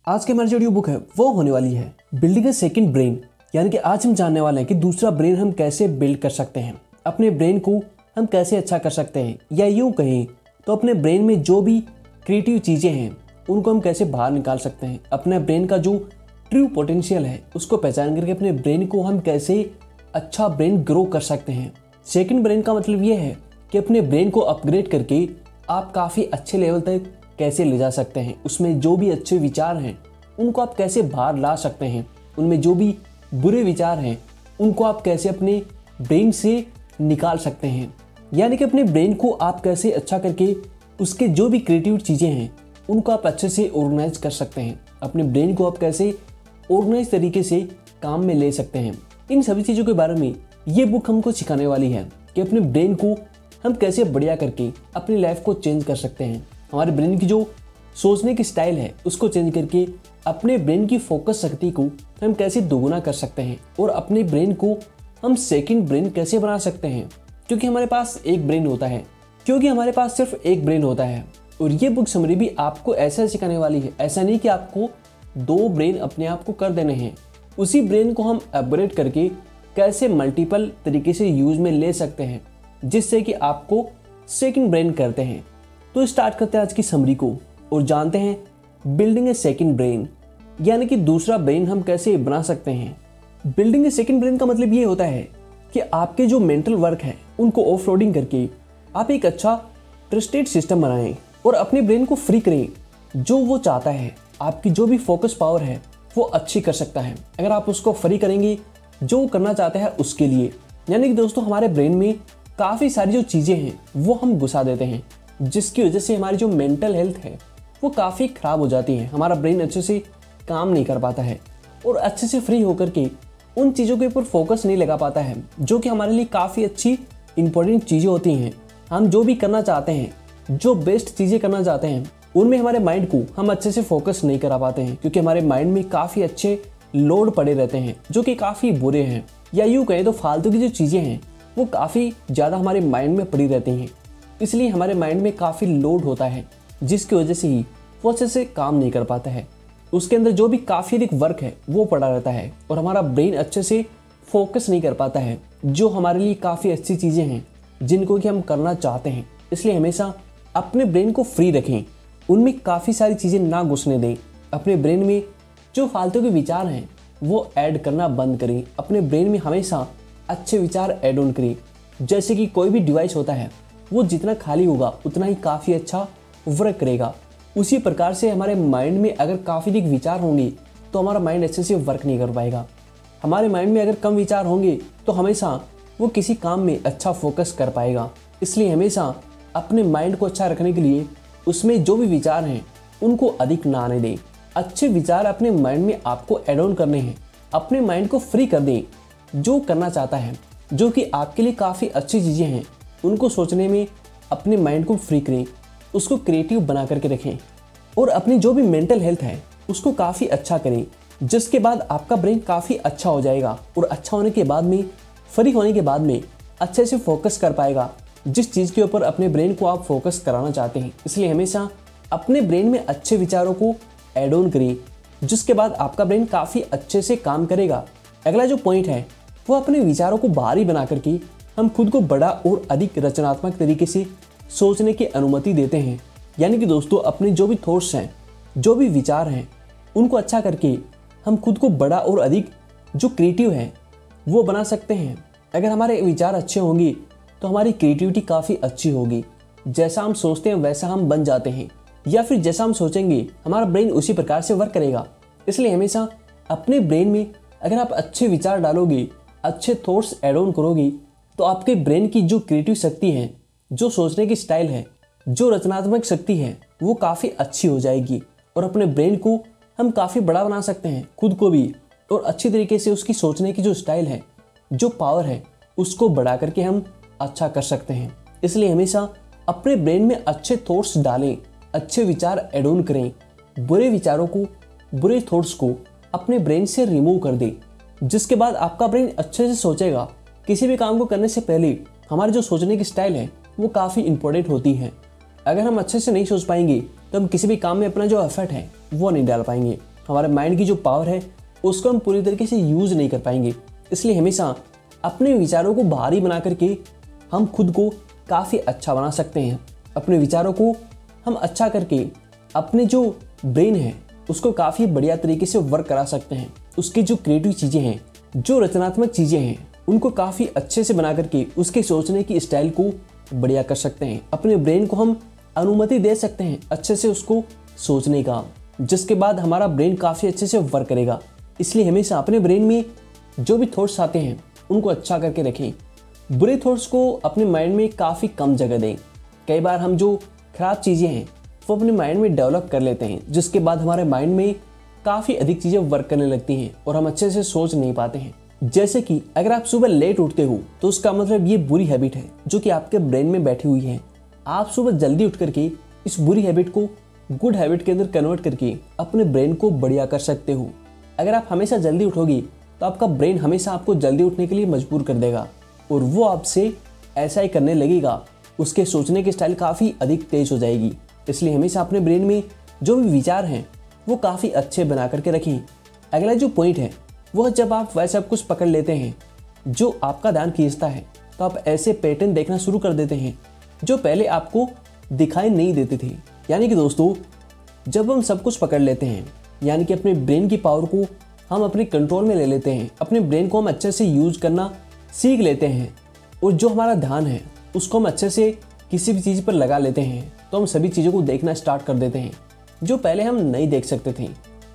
आज की हमारी जो ऑडियो बुक है वो होने वाली है बिल्डिंग अ सेकंड ब्रेन। यानी कि आज हम जानने वाले हैं कि दूसरा ब्रेन हम कैसे बिल्ड कर सकते हैं, अपने ब्रेन को हम कैसे अच्छा कर सकते हैं, या यूँ कहें तो अपने ब्रेन में जो भी क्रिएटिव चीज़ें हैं उनको हम कैसे बाहर निकाल सकते हैं। अपने ब्रेन का जो ट्रू पोटेंशियल है उसको पहचान करके अपने ब्रेन को हम कैसे अच्छा ब्रेन ग्रो कर सकते हैं। सेकंड ब्रेन का मतलब ये है कि अपने ब्रेन को अपग्रेड करके आप काफ़ी अच्छे लेवल तक कैसे ले जा सकते हैं। उसमें जो भी अच्छे विचार हैं उनको आप कैसे बाहर ला सकते हैं, उनमें जो भी बुरे विचार हैं उनको आप कैसे अपने ब्रेन से निकाल सकते हैं। यानी कि अपने ब्रेन को आप कैसे अच्छा करके उसके जो भी क्रिएटिव चीज़ें हैं उनको आप अच्छे से ऑर्गेनाइज कर सकते हैं। अपने ब्रेन को आप कैसे ऑर्गेनाइज तरीके से काम में ले सकते हैं। इन सभी चीज़ों के बारे में ये बुक हमको सिखाने वाली है कि अपने ब्रेन को हम कैसे बढ़िया करके अपनी लाइफ को चेंज कर सकते हैं। हमारे ब्रेन की जो सोचने की स्टाइल है उसको चेंज करके अपने ब्रेन की फोकस शक्ति को हम कैसे दोगुना कर सकते हैं, और अपने ब्रेन को हम सेकंड ब्रेन कैसे बना सकते हैं। क्योंकि हमारे पास एक ब्रेन होता है, सिर्फ एक ब्रेन होता है। और ये बुक समरी भी आपको ऐसा सिखाने वाली है। ऐसा नहीं कि आपको दो ब्रेन अपने आप को कर देने हैं, उसी ब्रेन को हम अपग्रेड करके कैसे मल्टीपल तरीके से यूज में ले सकते हैं, जिससे कि आपको सेकंड ब्रेन करते हैं। तो स्टार्ट करते हैं आज की समरी को और जानते हैं बिल्डिंग ए सेकंड ब्रेन, यानी कि दूसरा ब्रेन हम कैसे बना सकते हैं। बिल्डिंग ए सेकंड ब्रेन का मतलब ये होता है कि आपके जो मेंटल वर्क है उनको ऑफलोडिंग करके आप एक अच्छा ट्रस्टेड सिस्टम बनाएं और अपने ब्रेन को फ्री करें। जो वो चाहता है, आपकी जो भी फोकस पावर है वो अच्छी कर सकता है अगर आप उसको फ्री करेंगे जो वो करना चाहता है उसके लिए। यानी कि दोस्तों हमारे ब्रेन में काफ़ी सारी जो चीज़ें हैं वो हम घुसा देते हैं, जिसकी वजह से हमारी जो मेंटल हेल्थ है वो काफ़ी ख़राब हो जाती है। हमारा ब्रेन अच्छे से काम नहीं कर पाता है और अच्छे से फ्री होकर के उन चीज़ों के ऊपर फोकस नहीं लगा पाता है जो कि हमारे लिए काफ़ी अच्छी इंपॉर्टेंट चीज़ें होती हैं। हम जो भी करना चाहते हैं, जो बेस्ट चीज़ें करना चाहते हैं, उनमें हमारे माइंड को हम अच्छे से फोकस नहीं करा पाते हैं, क्योंकि हमारे माइंड में काफ़ी अच्छे लोड पड़े रहते हैं जो कि काफ़ी बुरे हैं। या यूँ कहें तो फालतू की जो चीज़ें हैं वो काफ़ी ज़्यादा हमारे माइंड में पड़ी रहती हैं। इसलिए हमारे माइंड में काफ़ी लोड होता है, जिसकी वजह से ही वो अच्छे से काम नहीं कर पाता है। उसके अंदर जो भी काफ़ी अधिक वर्क है वो पड़ा रहता है और हमारा ब्रेन अच्छे से फोकस नहीं कर पाता है, जो हमारे लिए काफ़ी अच्छी चीज़ें हैं जिनको कि हम करना चाहते हैं। इसलिए हमेशा अपने ब्रेन को फ्री रखें, उनमें काफ़ी सारी चीज़ें ना घुसने दें। अपने ब्रेन में जो फालतू के विचार हैं वो ऐड करना बंद करें। अपने ब्रेन में हमेशा अच्छे विचार ऐड ऑन करें। जैसे कि कोई भी डिवाइस होता है वो जितना खाली होगा उतना ही काफ़ी अच्छा वर्क करेगा। उसी प्रकार से हमारे माइंड में अगर काफ़ी अधिक विचार होंगे तो हमारा माइंड अच्छे से वर्क नहीं कर पाएगा। हमारे माइंड में अगर कम विचार होंगे तो हमेशा वो किसी काम में अच्छा फोकस कर पाएगा। इसलिए हमेशा अपने माइंड को अच्छा रखने के लिए उसमें जो भी विचार हैं उनको अधिक ना आने दें। अच्छे विचार अपने माइंड में आपको एड ऑन करने हैं। अपने माइंड को फ्री कर दें। जो करना चाहता है, जो कि आपके लिए काफ़ी अच्छी चीज़ें हैं, उनको सोचने में अपने माइंड को फ्री करें, उसको क्रिएटिव बना करके रखें और अपनी जो भी मेंटल हेल्थ है उसको काफ़ी अच्छा करें। जिसके बाद आपका ब्रेन काफ़ी अच्छा हो जाएगा और अच्छा होने के बाद में, फ्री होने के बाद में अच्छे से फोकस कर पाएगा जिस चीज़ के ऊपर अपने ब्रेन को आप फोकस कराना चाहते हैं। इसलिए हमेशा अपने ब्रेन में अच्छे विचारों को ऐड ऑन करें, जिसके बाद आपका ब्रेन काफ़ी अच्छे से काम करेगा। अगला जो पॉइंट है वो अपने विचारों को बाहरी बना करके हम खुद को बड़ा और अधिक रचनात्मक तरीके से सोचने की अनुमति देते हैं। यानी कि दोस्तों अपने जो भी थॉट्स हैं, जो भी विचार हैं, उनको अच्छा करके हम खुद को बड़ा और अधिक जो क्रिएटिव है वो बना सकते हैं। अगर हमारे विचार अच्छे होंगे तो हमारी क्रिएटिविटी काफ़ी अच्छी होगी। जैसा हम सोचते हैं वैसा हम बन जाते हैं, या फिर जैसा हम सोचेंगे हमारा ब्रेन उसी प्रकार से वर्क करेगा। इसलिए हमेशा अपने ब्रेन में अगर आप अच्छे विचार डालोगे, अच्छे थॉट्स ऐड ऑन करोगे, तो आपके ब्रेन की जो क्रिएटिव शक्ति है, जो सोचने की स्टाइल है, जो रचनात्मक शक्ति है, वो काफ़ी अच्छी हो जाएगी और अपने ब्रेन को हम काफ़ी बड़ा बना सकते हैं, खुद को भी, और अच्छी तरीके से उसकी सोचने की जो स्टाइल है, जो पावर है, उसको बढ़ा करके हम अच्छा कर सकते हैं। इसलिए हमेशा अपने ब्रेन में अच्छे थॉट्स डालें, अच्छे विचार ऐड ऑन करें, बुरे विचारों को, बुरे थॉट्स को अपने ब्रेन से रिमूव कर दें। जिसके बाद आपका ब्रेन अच्छे से सोचेगा। किसी भी काम को करने से पहले हमारी जो सोचने की स्टाइल है वो काफ़ी इंपॉर्टेंट होती है। अगर हम अच्छे से नहीं सोच पाएंगे तो हम किसी भी काम में अपना जो एफर्ट है वो नहीं डाल पाएंगे। हमारे माइंड की जो पावर है उसको हम पूरी तरीके से यूज़ नहीं कर पाएंगे। इसलिए हमेशा अपने विचारों को भारी बना करके हम खुद को काफ़ी अच्छा बना सकते हैं। अपने विचारों को हम अच्छा करके अपने जो ब्रेन है उसको काफ़ी बढ़िया तरीके से वर्क करा सकते हैं। उसकी जो क्रिएटिव चीज़ें हैं, जो रचनात्मक चीज़ें हैं, उनको काफ़ी अच्छे से बना करके उसके सोचने की स्टाइल को बढ़िया कर सकते हैं। अपने ब्रेन को हम अनुमति दे सकते हैं अच्छे से उसको सोचने का, जिसके बाद हमारा ब्रेन काफ़ी अच्छे से वर्क करेगा। इसलिए हमेशा अपने ब्रेन में जो भी थॉट्स आते हैं उनको अच्छा करके रखें। बुरे थॉट्स को अपने माइंड में काफ़ी कम जगह दें। कई बार हम जो खराब चीज़ें हैं वो अपने माइंड में डेवलप कर लेते हैं, जिसके बाद हमारे माइंड में काफ़ी अधिक चीज़ें वर्क करने लगती हैं और हम अच्छे से सोच नहीं पाते हैं। जैसे कि अगर आप सुबह लेट उठते हो तो उसका मतलब ये बुरी हैबिट है जो कि आपके ब्रेन में बैठी हुई है। आप सुबह जल्दी उठ करके इस बुरी हैबिट को गुड हैबिट के अंदर कन्वर्ट करके अपने ब्रेन को बढ़िया कर सकते हो। अगर आप हमेशा जल्दी उठोगे तो आपका ब्रेन हमेशा आपको जल्दी उठने के लिए मजबूर कर देगा और वो आपसे ऐसा ही करने लगेगा। उसके सोचने की स्टाइल काफ़ी अधिक तेज हो जाएगी। इसलिए हमेशा अपने ब्रेन में जो भी विचार हैं वो काफ़ी अच्छे बना करके रखें। अगला जो पॉइंट है वह जब आप वह सब कुछ पकड़ लेते हैं जो आपका ध्यान खींचता है तो आप ऐसे पैटर्न देखना शुरू कर देते हैं जो पहले आपको दिखाई नहीं देते थे। यानी कि दोस्तों, जब हम सब कुछ पकड़ लेते हैं यानी कि अपने ब्रेन की पावर को हम अपने कंट्रोल में ले लेते हैं, अपने ब्रेन को हम अच्छे से यूज करना सीख लेते हैं और जो हमारा ध्यान है उसको हम अच्छे से किसी भी चीज़ पर लगा लेते हैं, तो हम सभी चीज़ों को देखना स्टार्ट कर देते हैं जो पहले हम नहीं देख सकते थे।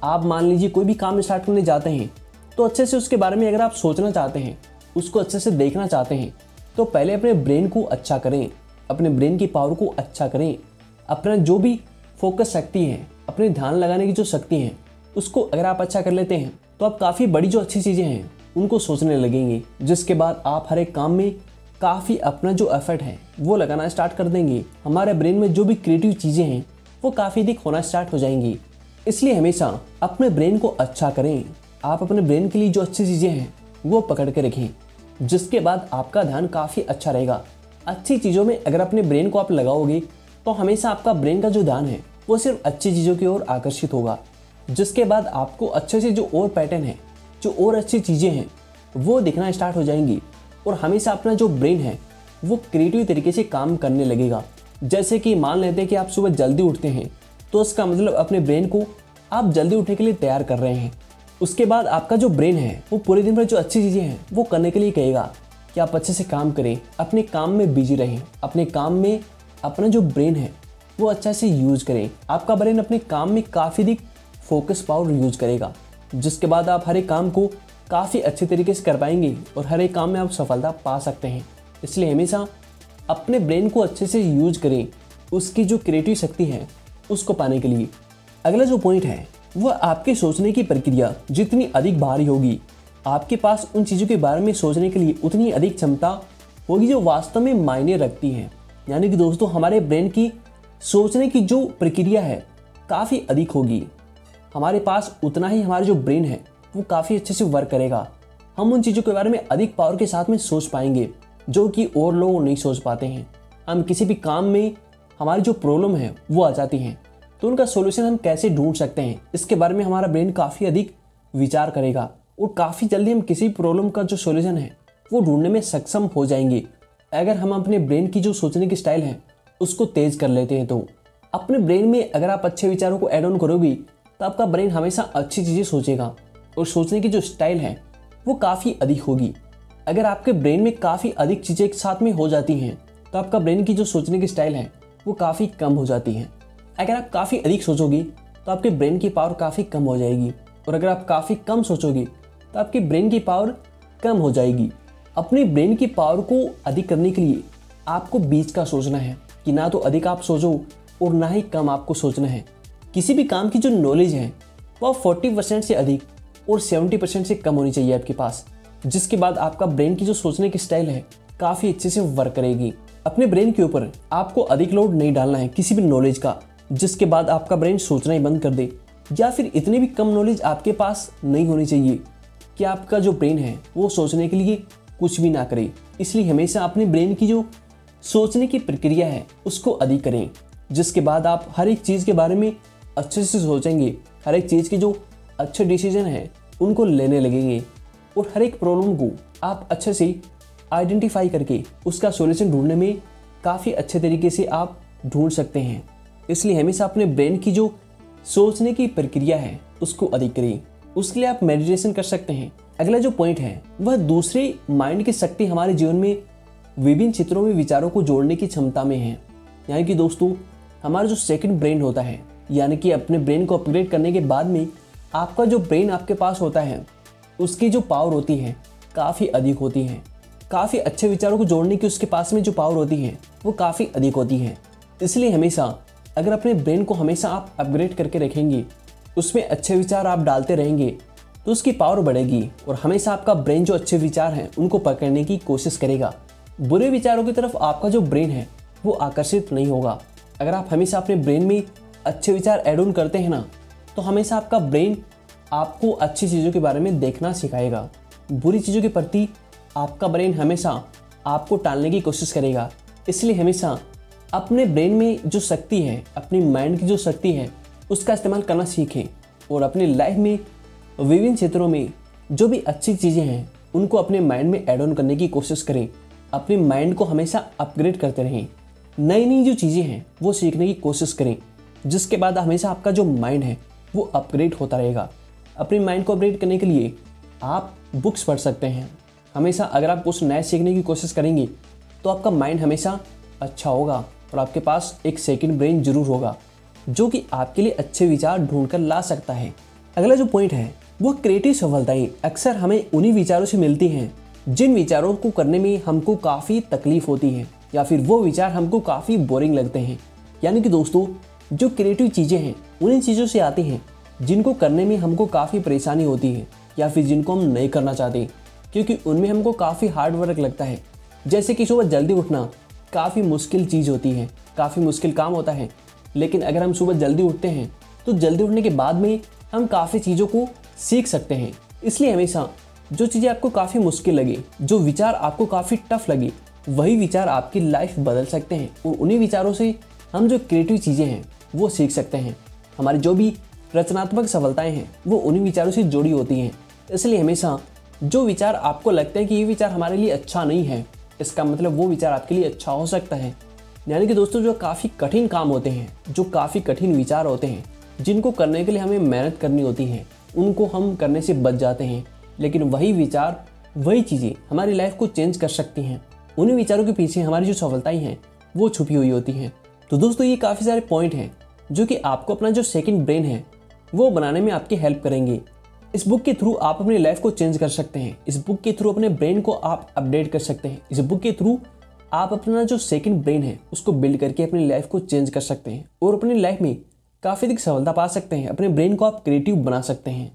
आप मान लीजिए कोई भी काम स्टार्ट करने जाते हैं तो अच्छे से उसके बारे में अगर आप सोचना चाहते हैं, उसको अच्छे से देखना चाहते हैं, तो पहले अपने ब्रेन को अच्छा करें, अपने ब्रेन की पावर को अच्छा करें। अपना जो भी फोकस शक्ति है, अपने ध्यान लगाने की जो शक्ति है, उसको अगर आप अच्छा कर लेते हैं तो आप काफ़ी बड़ी जो अच्छी चीज़ें हैं उनको सोचने लगेंगे, जिसके बाद आप हर एक काम में काफ़ी अपना जो एफर्ट है वो लगाना स्टार्ट कर देंगे। हमारे ब्रेन में जो भी क्रिएटिव चीज़ें हैं वो काफ़ी अधिक होना स्टार्ट हो जाएंगी। इसलिए हमेशा अपने ब्रेन को अच्छा करें। आप अपने ब्रेन के लिए जो अच्छी चीज़ें हैं वो पकड़ के रखें, जिसके बाद आपका ध्यान काफ़ी अच्छा रहेगा। अच्छी चीज़ों में अगर अपने ब्रेन को आप लगाओगे तो हमेशा आपका ब्रेन का जो ध्यान है वो सिर्फ अच्छी चीज़ों की ओर आकर्षित होगा, जिसके बाद आपको अच्छे से जो और पैटर्न है, जो और अच्छी चीज़ें हैं वो दिखना स्टार्ट हो जाएंगी और हमेशा अपना जो ब्रेन है वो क्रिएटिव तरीके से काम करने लगेगा। जैसे कि मान लेते हैं कि आप सुबह जल्दी उठते हैं तो इसका मतलब अपने ब्रेन को आप जल्दी उठने के लिए तैयार कर रहे हैं। उसके बाद आपका जो ब्रेन है वो पूरे दिन भर जो अच्छी चीज़ें हैं वो करने के लिए कहेगा कि आप अच्छे से काम करें, अपने काम में बिजी रहें, अपने काम में अपना जो ब्रेन है वो अच्छा से यूज करें। आपका ब्रेन अपने काम में काफ़ी अधिक फोकस पावर यूज करेगा, जिसके बाद आप हर एक काम को काफ़ी अच्छे तरीके से कर पाएंगे और हर एक काम में आप सफलता पा सकते हैं। इसलिए हमेशा अपने ब्रेन को अच्छे से यूज करें, उसकी जो क्रिएटिव शक्ति है उसको पाने के लिए। अगला जो पॉइंट है वह आपके सोचने की प्रक्रिया जितनी अधिक भारी होगी, आपके पास उन चीज़ों के बारे में सोचने के लिए उतनी अधिक क्षमता होगी जो वास्तव में मायने रखती हैं। यानी कि दोस्तों, हमारे ब्रेन की सोचने की जो प्रक्रिया है काफ़ी अधिक होगी। हमारे पास उतना ही हमारा जो ब्रेन है वो काफ़ी अच्छे से वर्क करेगा। हम उन चीज़ों के बारे में अधिक पावर के साथ में सोच पाएंगे जो कि और लोग नहीं सोच पाते हैं। हम किसी भी काम में हमारी जो प्रॉब्लम है वो आ जाती हैं तो उनका सॉल्यूशन हम कैसे ढूंढ सकते हैं, इसके बारे में हमारा ब्रेन काफ़ी अधिक विचार करेगा और काफ़ी जल्दी हम किसी प्रॉब्लम का जो सॉल्यूशन है वो ढूंढने में सक्षम हो जाएंगे अगर हम अपने ब्रेन की जो सोचने की स्टाइल है उसको तेज कर लेते हैं। तो अपने ब्रेन में अगर आप अच्छे विचारों को ऐड ऑन करोगे तो आपका ब्रेन हमेशा अच्छी चीज़ें सोचेगा और सोचने की जो स्टाइल है वो काफ़ी अधिक होगी। अगर आपके ब्रेन में काफ़ी अधिक चीज़ें एक साथ में हो जाती हैं तो आपका ब्रेन की जो सोचने की स्टाइल है वो काफ़ी कम हो जाती है। अगर आप काफ़ी अधिक सोचोगे तो आपके ब्रेन की पावर काफ़ी कम हो जाएगी और अगर आप काफ़ी कम सोचोगे तो आपके ब्रेन की पावर कम हो जाएगी। अपने ब्रेन की पावर को अधिक करने के लिए आपको बीच का सोचना है कि ना तो अधिक आप सोचो और ना ही कम आपको सोचना है। किसी भी काम की जो नॉलेज है वो 40% से अधिक और 70% से कम होनी चाहिए आपके पास, जिसके बाद आपका ब्रेन की जो सोचने की स्टाइल है काफ़ी अच्छे से वर्क करेगी। अपने ब्रेन के ऊपर आपको अधिक लोड नहीं डालना है किसी भी नॉलेज का, जिसके बाद आपका ब्रेन सोचना ही बंद कर दे, या फिर इतनी भी कम नॉलेज आपके पास नहीं होनी चाहिए कि आपका जो ब्रेन है वो सोचने के लिए कुछ भी ना करे। इसलिए हमेशा अपने ब्रेन की जो सोचने की प्रक्रिया है उसको अधिक करें, जिसके बाद आप हर एक चीज़ के बारे में अच्छे से सोचेंगे, हर एक चीज़ की जो अच्छे डिसीजन हैं उनको लेने लगेंगे और हर एक प्रॉब्लम को आप अच्छे से आइडेंटिफाई करके उसका सॉल्यूशन ढूंढने में काफ़ी अच्छे तरीके से आप ढूंढ सकते हैं। इसलिए हमेशा अपने ब्रेन की जो सोचने की प्रक्रिया है उसको अधिक करिए। उसके लिए आप मेडिटेशन कर सकते हैं। अगला जो पॉइंट है वह दूसरे माइंड की शक्ति हमारे जीवन में विभिन्न क्षेत्रों में विचारों को जोड़ने की क्षमता में है। यानी कि दोस्तों हमारा जो सेकंड ब्रेन होता है, यानी कि अपने ब्रेन को अपग्रेड करने के बाद में आपका जो ब्रेन आपके पास होता है उसकी जो पावर होती है काफ़ी अधिक होती है। काफ़ी अच्छे विचारों को जोड़ने की उसके पास में जो पावर होती है वो काफ़ी अधिक होती है। इसलिए हमेशा अगर अपने ब्रेन को हमेशा आप अपग्रेड करके रखेंगे, उसमें अच्छे विचार आप डालते रहेंगे तो उसकी पावर बढ़ेगी और हमेशा आपका ब्रेन जो अच्छे विचार हैं उनको पकड़ने की कोशिश करेगा। बुरे विचारों की तरफ आपका जो ब्रेन है वो आकर्षित नहीं होगा। अगर आप हमेशा अपने ब्रेन में अच्छे विचार ऐड ऑन करते हैं ना, तो हमेशा आपका ब्रेन आपको अच्छी चीज़ों के बारे में देखना सिखाएगा। बुरी चीज़ों के प्रति आपका ब्रेन हमेशा आपको टालने की कोशिश करेगा। इसलिए हमेशा अपने ब्रेन में जो शक्ति है, अपनी माइंड की जो शक्ति है, उसका इस्तेमाल करना सीखें और अपनी लाइफ में विभिन्न क्षेत्रों में जो भी अच्छी चीज़ें हैं उनको अपने माइंड में ऐड ऑन करने की कोशिश करें। अपने माइंड को हमेशा अपग्रेड करते रहें। नई नई जो चीज़ें हैं वो सीखने की कोशिश करें, जिसके बाद हमेशा आपका जो माइंड है वो अपग्रेड होता रहेगा। अपने माइंड को अपग्रेड करने के लिए आप बुक्स पढ़ सकते हैं। हमेशा अगर आप कुछ नया सीखने की कोशिश करेंगे तो आपका माइंड हमेशा अच्छा होगा और आपके पास एक सेकंड ब्रेन जरूर होगा जो कि आपके लिए अच्छे विचार ढूंढ कर ला सकता है। अगला जो पॉइंट है वो क्रिएटिव सफलताएं अक्सर हमें उन्हीं विचारों से मिलती हैं जिन विचारों को करने में हमको काफ़ी तकलीफ होती है या फिर वो विचार हमको काफ़ी बोरिंग लगते हैं। यानी कि दोस्तों जो क्रिएटिव चीज़ें हैं उन्हीं चीज़ों से आती हैं जिनको करने में हमको काफ़ी परेशानी होती है या फिर जिनको हम नहीं करना चाहते, क्योंकि उनमें हमको काफ़ी हार्ड वर्क लगता है। जैसे कि सुबह जल्दी उठना काफ़ी मुश्किल चीज़ होती है, काफ़ी मुश्किल काम होता है, लेकिन अगर हम सुबह जल्दी उठते हैं तो जल्दी उठने के बाद में हम काफ़ी चीज़ों को सीख सकते हैं। इसलिए हमेशा जो चीज़ें आपको काफ़ी मुश्किल लगे, जो विचार आपको काफ़ी टफ लगे, वही विचार आपकी लाइफ बदल सकते हैं और उन्हीं विचारों से हम जो क्रिएटिव चीज़ें हैं वो सीख सकते हैं। हमारी जो भी रचनात्मक सफलताएं हैं वो उन्हीं विचारों से जुड़ी होती हैं। इसलिए हमेशा जो विचार आपको लगता है कि ये विचार हमारे लिए अच्छा नहीं है, इसका मतलब वो विचार आपके लिए अच्छा हो सकता है। यानी कि दोस्तों जो काफ़ी कठिन काम होते हैं, जो काफ़ी कठिन विचार होते हैं, जिनको करने के लिए हमें मेहनत करनी होती है, उनको हम करने से बच जाते हैं। लेकिन वही विचार, वही चीज़ें हमारी लाइफ को चेंज कर सकती हैं। उन्हीं विचारों के पीछे हमारी जो सफलताएं हैं वो छुपी हुई होती हैं। तो दोस्तों ये काफ़ी सारे पॉइंट हैं जो कि आपको अपना जो सेकंड ब्रेन है वो बनाने में आपकी हेल्प करेंगे। इस बुक के थ्रू आप अपनी लाइफ को चेंज कर सकते हैं। इस बुक के थ्रू अपने ब्रेन को आप अपडेट कर सकते हैं। इस बुक के थ्रू आप अपना जो सेकंड ब्रेन है उसको बिल्ड करके अपनी लाइफ को चेंज कर सकते हैं और अपनी लाइफ में काफ़ी अधिक सफलता पा सकते हैं। अपने ब्रेन को आप क्रिएटिव बना सकते हैं।